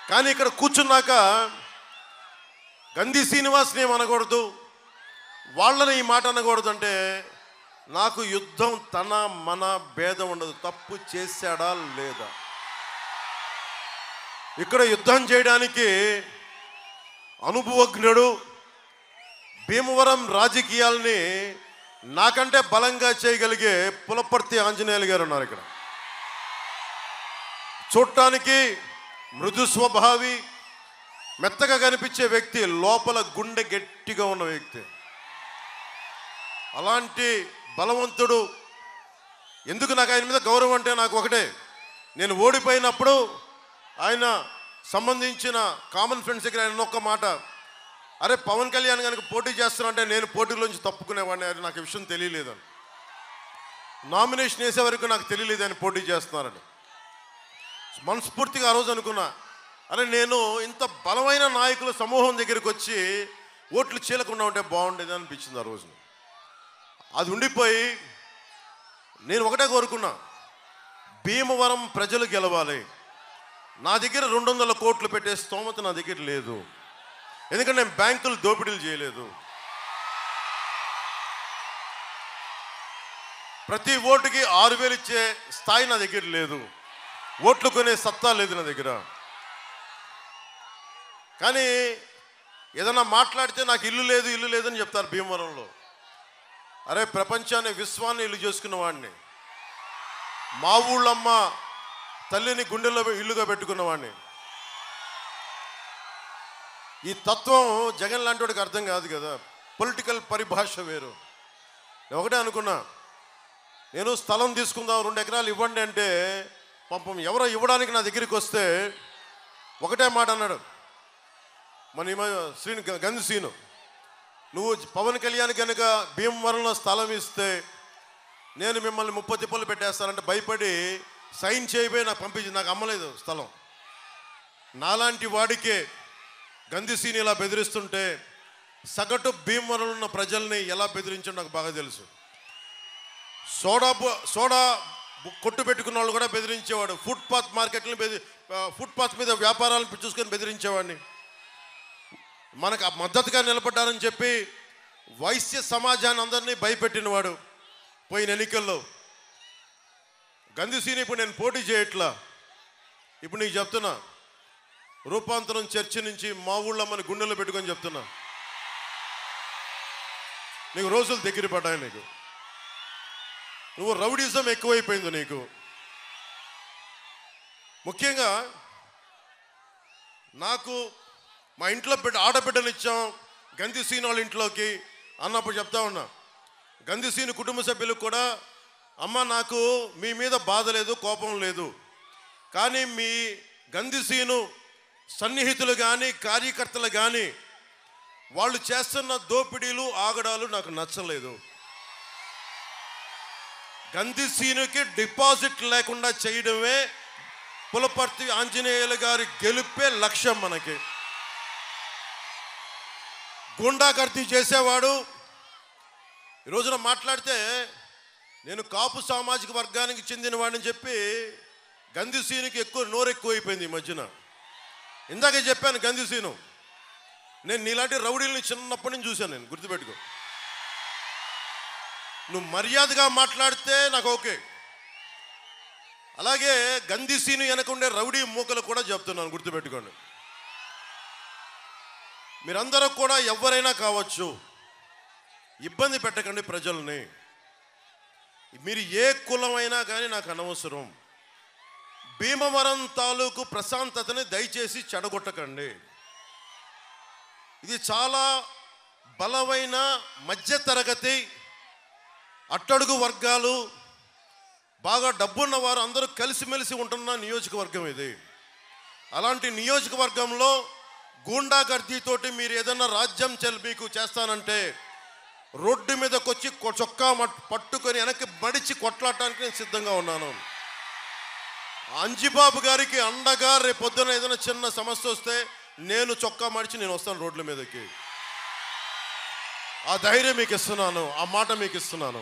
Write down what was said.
కానీ ఇక్కడ కూర్చున్నాక గంధి శ్రీనివాస్ని ఏమనకూడదు, వాళ్ళని ఈ మాట అనకూడదు అంటే నాకు యుద్ధం తన మన భేదం ఉండదు. తప్పు చేశాడా లేదా, ఇక్కడ యుద్ధం చేయడానికి అనుభవజ్ఞుడు, భీమవరం రాజకీయాల్ని నాకంటే బలంగా చేయగలిగే పులపర్తి ఆంజనేయులు గారు ఉన్నారు. ఇక్కడ చూడటానికి మృదు స్వభావి, మెత్తగా కనిపించే వ్యక్తి, లోపల గుండె గట్టిగా ఉన్న వ్యక్తి. అలాంటి బలవంతుడు. ఎందుకు నాకు ఆయన మీద గౌరవం అంటే నాకు ఒకటే, నేను ఓడిపోయినప్పుడు ఆయన సంబంధించిన కామన్ ఫ్రెండ్స్ దగ్గర ఆయన ఒక్క మాట, అరే పవన్ కళ్యాణ్ కనుక పోటీ చేస్తానంటే నేను పోటీలోంచి తప్పుకునేవాడిని, అది నాకు విషయం తెలియలేదని. నామినేషన్ వేసే వరకు నాకు తెలియలేదు ఆయన పోటీ చేస్తున్నారని. మనస్ఫూర్తిగా ఆ రోజు అనుకున్నా, అరే నేను ఇంత బలమైన నాయకుల సమూహం దగ్గరికి వచ్చి ఓట్లు చీలకుండా ఉంటే బాగుండేది అనిపించింది ఆ రోజు. అది ఉండిపోయి నేను ఒకటే కోరుకున్నా, భీమవరం ప్రజలు గెలవాలి. నా దగ్గర 200 కోట్లు పెట్టే స్తోమత నా దగ్గర లేదు, ఎందుకంటే నేను బ్యాంకులు దోపిడీలు చేయలేదు. ప్రతి ఓటుకి 6,000 ఇచ్చే స్థాయి నా దగ్గర లేదు, ఓట్లు కొనే సత్తా లేదు నా దగ్గర. కానీ ఏదన్నా మాట్లాడితే నాకు ఇల్లు లేదు ఇల్లు లేదని చెప్తారు భీమవరంలో. అరే ప్రపంచాన్ని విశ్వాన్ని ఇల్లు చేసుకున్న వాడిని, మా ఊళ్ళమ్మ తల్లిని గుండెల్లో ఇల్లుగా పెట్టుకున్నవాడిని. ఈ తత్వం జగన్ లాంటి వాడికి అర్థం కాదు కదా, పొలిటికల్ పరిభాష వేరు. నేను ఒకటే అనుకున్నా, నేను స్థలం తీసుకుందాం 2 ఎకరాలు ఇవ్వండి అంటే పాపం ఎవరో ఇవ్వడానికి నా దగ్గరికి వస్తే ఒకటే మాట అన్నాడు మన గంధి శ్రీను, నువ్వు పవన్ కళ్యాణ్ కనుక భీమవరంలో స్థలం ఇస్తే నేను మిమ్మల్ని 30 తిప్పలు పెట్టేస్తానంటే భయపడి సైన్ చేయబోయి నాకు పంపించి నాకు అమ్మలేదు స్థలం. నాలాంటి వాడికే గంధి శ్రీని ఇలా బెదిరిస్తుంటే సగటు భీమవరంలో ఉన్న ప్రజల్ని ఎలా బెదిరించాడో నాకు బాగా తెలుసు. సోడా కొట్టు పెట్టుకున్న వాళ్ళు కూడా బెదిరించేవాడు, ఫుట్పాత్ మార్కెట్లను ఫుట్పాత్ మీద వ్యాపారాలను చూసుకొని బెదిరించేవాడిని. మనకు మద్దతుగా నిలబడ్డారని చెప్పి వైశ్య సమాజాన్ని అందరినీ భయపెట్టినవాడు. పోయిన ఎన్నికల్లో గంధి శ్రీని ఇప్పుడు నేను పోటీ చేయట్లా, ఇప్పుడు నీకు చెప్తున్నా, రూపాంతరం చర్చి నుంచి మా ఊళ్ళో మన గుండెల్లో పెట్టుకొని చెప్తున్నా, నీకు రోజులు దగ్గర పడ్డాయి. నీకు నువ్వు రౌడీజం ఎక్కువైపోయింది నీకు. ముఖ్యంగా నాకు మా ఇంట్లో ఆడబిడ్డనిచ్చాం గంధి శ్రీని వాళ్ళ ఇంట్లోకి అన్నప్పుడు చెప్తా ఉన్నా, గంధి శ్రీని కుటుంబ సభ్యులకు కూడా, అమ్మ నాకు మీ మీద బాధ లేదు కోపం లేదు, కానీ మీ గంధి శ్రీను సన్నిహితులు కానీ కార్యకర్తలు కానీ వాళ్ళు చేస్తున్న దోపిడీలు ఆగడాలు నాకు నచ్చలేదు. గంధి శ్రీనుకి డిపాజిట్ లేకుండా చేయడమే పులపర్తి ఆంజనేయులు గారి గెలుపే లక్ష్యం. మనకి గుండాగర్దీ చేసేవాడు ఈ రోజున మాట్లాడితే నేను కాపు సామాజిక వర్గానికి చెందిన వాడిని చెప్పి గంధి శ్రీనుకి నోరు ఎక్కువైపోయింది ఈ మధ్యన. ఇందాకే చెప్పాను గంధి శ్రీను, నేను నీలాంటి రౌడీల్ని చిన్నప్పటి నుంచి చూశాను, నేను గుర్తుపెట్టుకో. నువ్వు మర్యాదగా మాట్లాడితే నాకు ఓకే. అలాగే గంధి శ్రీను వెనకుండే రౌడీ మూకలు కూడా చెప్తున్నాను, గుర్తుపెట్టుకోండి. మీరందరూ కూడా ఎవరైనా కావచ్చు, ఇబ్బంది పెట్టకండి ప్రజల్ని. మీరు ఏ కులమైనా కానీ నాకు అనవసరం. భీమవరం తాలూకు ప్రశాంతతని దయచేసి చెడగొట్టకండి. ఇది చాలా బలమైన మధ్యతరగతి అట్టడుగు వర్గాలు, బాగా డబ్బున్న వారు అందరూ కలిసిమెలిసి ఉంటున్న నియోజకవర్గం ఇది. అలాంటి నియోజకవర్గంలో గూండాగర్దీతోటి మీరు ఏదన్నా రాజ్యం మీకు చేస్తానంటే రోడ్డు మీదకి వచ్చి చొక్కా పట్టుకొని వెనక్కి మడిచి కొట్లాడటానికి నేను సిద్ధంగా ఉన్నాను. అంజిబాబు గారికి అండగా రేపొద్దున ఏదైనా చిన్న సమస్య వస్తే నేను చొక్కా మడిచి నేను వస్తాను రోడ్ల మీదకి. ఆ ధైర్యం మీకు ఇస్తున్నాను, ఆ మాట మీకు ఇస్తున్నాను.